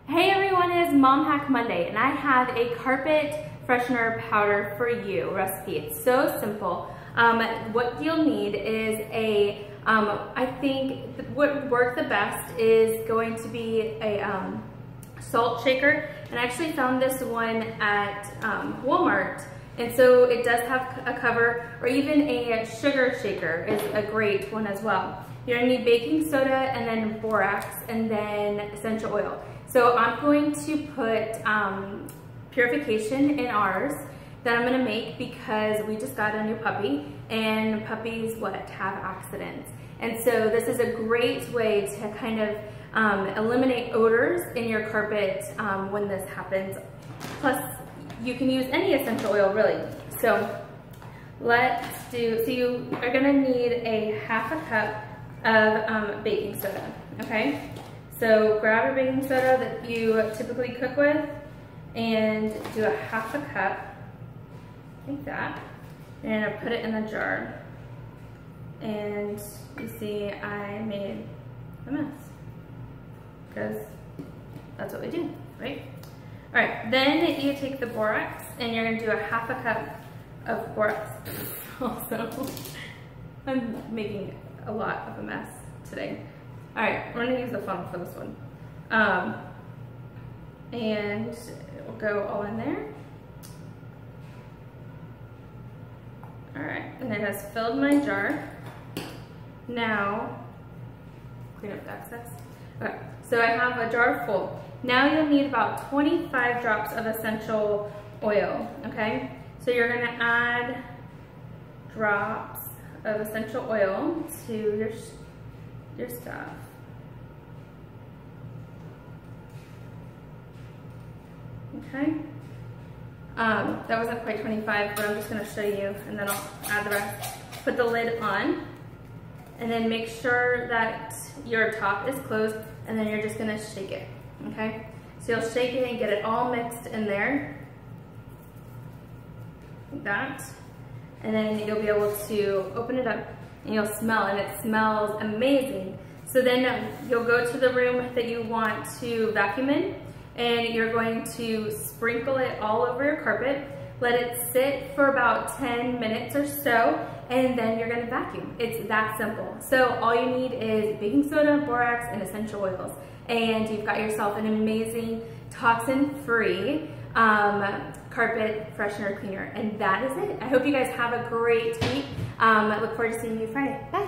Hey everyone, it is Mom Hack Monday and I have a carpet freshener powder for you recipe. It's so simple. What you'll need is I think what would work the best is going to be a salt shaker. And I actually found this one at Walmart. And so it does have a cover, or even a sugar shaker is a great one as well. You're gonna need baking soda and then borax and then essential oil. So I'm going to put Purification in ours that I'm gonna make because we just got a new puppy and puppies have accidents. And so this is a great way to kind of eliminate odors in your carpet when this happens. Plus you can use any essential oil really. So you are gonna need a half a cup of baking soda, okay? So grab your baking soda that you typically cook with and do a half a cup, like that. And I put it in the jar. And you see I made a mess because that's what we do, right? All right, then you take the borax and you're gonna do a half a cup of borax. Also, I'm making a lot of a mess today. All right, we're gonna use the funnel for this one. And it will go all in there. All right, and it has filled my jar. Now, clean up the excess. Okay, so I have a jar full. Now you'll need about 25 drops of essential oil, okay? So you're gonna add drops of essential oil to your stuff. Okay, that wasn't quite 25, but I'm just gonna show you and then I'll add the rest. Put the lid on and then make sure that your top is closed and then you're just gonna shake it, okay? So you'll shake it and get it all mixed in there, like that. And then you'll be able to open it up and you'll smell, and it smells amazing. So then you'll go to the room that you want to vacuum in and you're going to sprinkle it all over your carpet. Let it sit for about 10 minutes or so, and then you're gonna vacuum. It's that simple. So all you need is baking soda, borax, and essential oils. And you've got yourself an amazing toxin-free carpet freshener cleaner. And that is it. I hope you guys have a great week. I look forward to seeing you Friday. Bye.